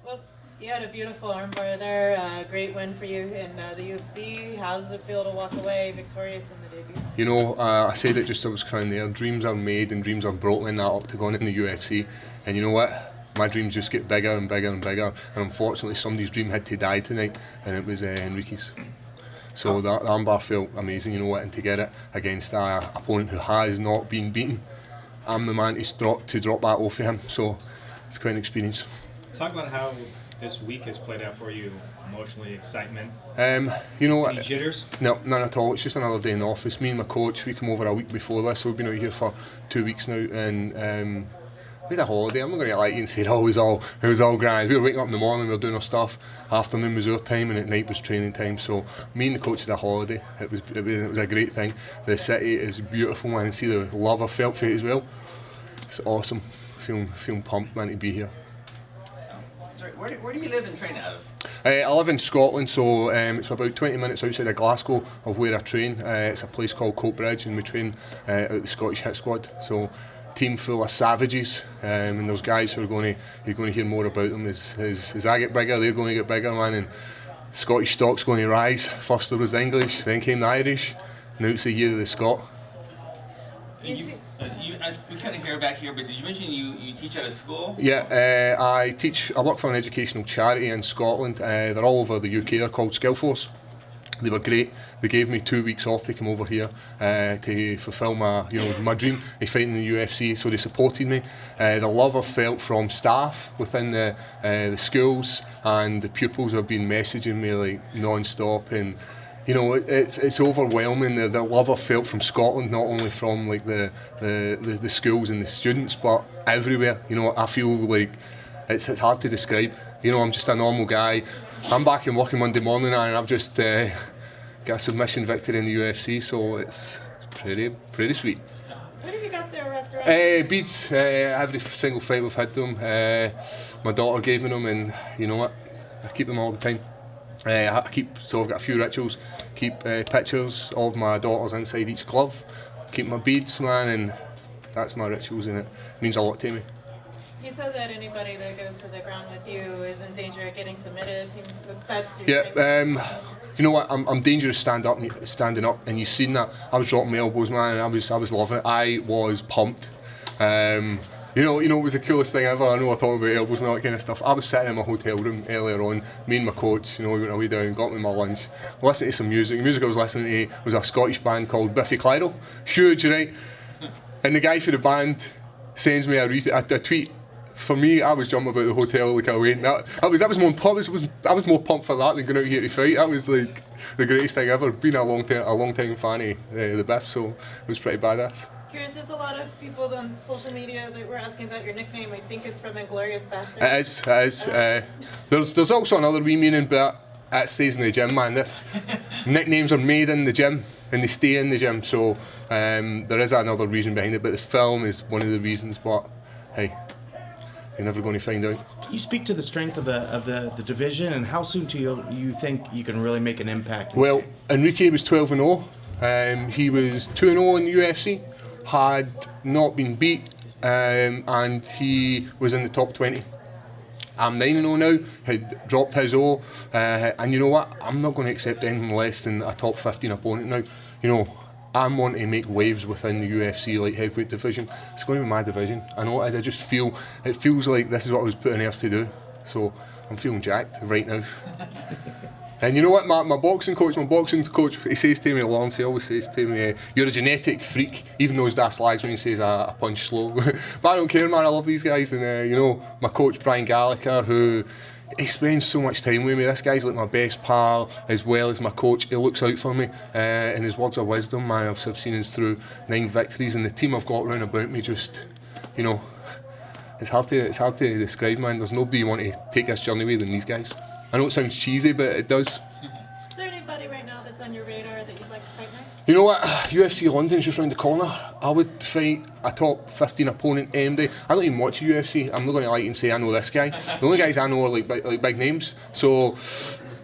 Well, you had a beautiful armbar there. Great win for you in the UFC. How does it feel to walk away victorious in the debut? You know, I said it just as I was crying there. Dreams are made and dreams are broken in that octagon in the UFC. And you know what? My dreams just get bigger and bigger and bigger. And unfortunately, somebody's dream had to die tonight, and it was Enrique's. So the armbar felt amazing, you know what, and to get it against an opponent who has not been beaten, I'm the man to drop that off of him. So it's quite an experience. Talk about how this week has played out for you, emotionally, excitement. You know, any jitters? No, none at all. It's just another day in the office. Me and my coach, we come over a week before this, so we've been out here for 2 weeks now, and we had a holiday. I'm not going to lie to you and say it was all grand. We were waking up in the morning, we were doing our stuff. Afternoon was our time, and at night was training time. So me and the coach had a holiday. It was a great thing. The city is beautiful, man, and see the love I felt for it as well. It's awesome. Feeling pumped, man, to be here. Sorry, where do you live and train out of? I live in Scotland, so it's about 20 minutes outside of Glasgow of where I train. It's a place called Coatbridge, and we train at the Scottish Hit Squad. So, team full of savages, and those guys who you're going to hear more about them. As I get bigger, they're going to get bigger, man. And Scottish stock's going to rise. First there was the English, then came the Irish. Now it's the year of the Scot. We kind of hear back here, but did you mention you teach at a school? Yeah, I work for an educational charity in Scotland. They're all over the UK. They're called Skillforce. They were great. They gave me 2 weeks off to come over here to fulfil my dream of fighting in the UFC. So they supported me. The love I've felt from staff within the schools and the pupils have been messaging me like non-stop, and you know, it's overwhelming, the love I've felt from Scotland, not only from like the schools and the students, but everywhere. You know, I feel like it's hard to describe. You know, I'm just a normal guy. I'm back in working Monday morning, and I've just got a submission victory in the UFC, so it's pretty sweet. What have you got there wrapped around? Beads. Every single fight we've had them. My daughter gave me them, and you know what? I keep them all the time. So I've got a few rituals. Keep pictures of my daughters inside each glove. Keep my beads, man, and that's my rituals, and it means a lot to me. You said that anybody that goes to the ground with you is in danger of getting submitted. That's your you know what? I'm dangerous standing up, and you've seen that. I was dropping my elbows, man, and I was loving it. I was pumped. You know, it was the coolest thing ever. I know I talk about elbows and all that kind of stuff. I was sitting in my hotel room earlier on, me and my coach, you know, we went away down, got me my lunch, listening to some music. The music I was listening to was a Scottish band called Biffy Clyro. Huge, right? And the guy for the band sends me a tweet. For me, I was jumping about the hotel like I went. I was more pumped for that than going out here to fight. That was like the greatest thing ever. Been a long time fan of the Biff, so it was pretty badass. Curious, there's a lot of people on social media that were asking about your nickname. I think it's from Inglorious Bastard. It is. There's also another wee meaning, but it stays in the gym, man. This nicknames are made in the gym, and they stay in the gym. So there is another reason behind it, but the film is one of the reasons. But hey, you're never going to find out. Can you speak to the strength of the division, and how soon do you think you can really make an impact? Well, Enrique was 12-0. He was 2-0 in the UFC. Had not been beat, and he was in the top 20. I'm 9-0 now, had dropped his O, and you know what? I'm not going to accept anything less than a top 15 opponent now. You know, I'm wanting to make waves within the UFC light heavyweight division. It's going to be my division. I know it is. I just it feels like this is what I was put on earth to do. So I'm feeling jacked right now. And you know what, my boxing coach, he says to me, Lawrence, he always says to me, you're a genetic freak, even though his dad slags when he says I punch slow. But I don't care, man, I love these guys. And you know, my coach, Brian Gallagher, who, he spends so much time with me. This guy's like my best pal, as well as my coach. He looks out for me, and his words of wisdom, man, I've seen us through 9 victories, and the team I've got round about me just, you know, it's hard to describe, man. There's nobody you want to take this journey with than these guys. I know it sounds cheesy, but it does. Is there anybody right now that's on your radar that you'd like to fight next? You know what? UFC London's just round the corner. I would fight a top 15 opponent any day. I don't even watch UFC. I'm not going to lie and say I know this guy. The only guys I know are like big names. So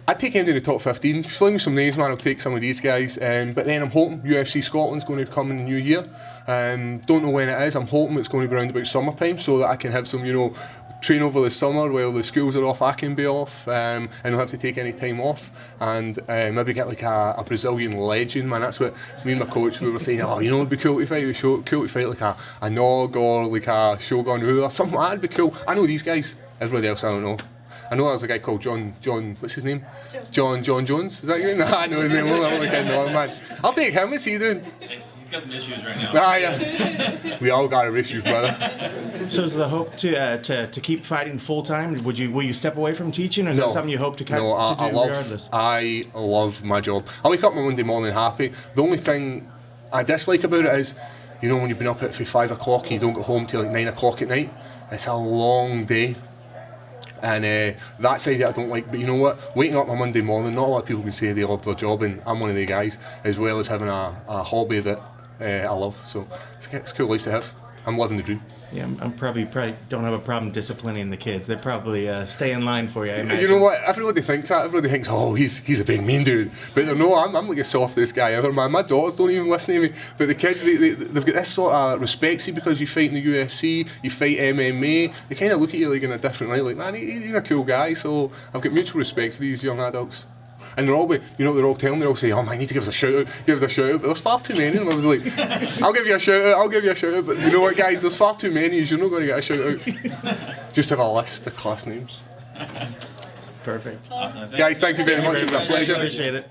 I'd take him to the top 15. Fling me some names, man. I'll take some of these guys. But then I'm hoping UFC Scotland's going to come in the new year. Don't know when it is. I'm hoping it's going to be around about summertime so that I can have some, you know, train over the summer while the schools are off. I can be off, and don't have to take any time off, and maybe get like a Brazilian legend, man. That's what me and my coach we were saying. Oh, you know, it'd be cool to fight. Cool to fight like a Nog or like a Shogun Rua or something like that. It'd be cool. I know these guys. Everybody else, I don't know. I know there's a guy called John. What's his name? John Jones. Is that you? No, I know his name. I'm like, no, man. I'll take him. What's he doing? He's got some issues right now. Ah, yeah. We all got our issues, brother. So is the hope to keep fighting full time? Will you step away from teaching, or is that something you hope to kind of do regardless? I love my job. I wake up on Monday morning happy. The only thing I dislike about it is, you know, when you've been up at 5 o'clock and you don't get home till like 9 o'clock at night. It's a long day. And that side I don't like, but you know what? Waking up on Monday morning, not a lot of people can say they love their job, and I'm one of the guys, as well as having a hobby that I love. So it's a cool life to have. I'm living the dream. Yeah, I'm probably don't have a problem disciplining the kids. They probably stay in line for you, I imagine. You know what? Everybody thinks that. Everybody thinks, oh, he's a big mean dude. But no, I'm like the softest guy ever, man. My daughters don't even listen to me. But the kids, they've got this sort of respect, see, because you fight in the UFC, you fight MMA. They kind of look at you like in a different light, like, man, he's a cool guy. So I've got mutual respect for these young adults. And they're all, you know, they're all telling me, they're all saying, oh man, you need to give us a shout out, but there's far too many of them. I was like, I'll give you a shout out, but you know what, guys, there's far too many, you're not going to get a shout out. Just have a list of class names. Perfect. Awesome. Guys, thank you very much, it was a pleasure. Appreciate it.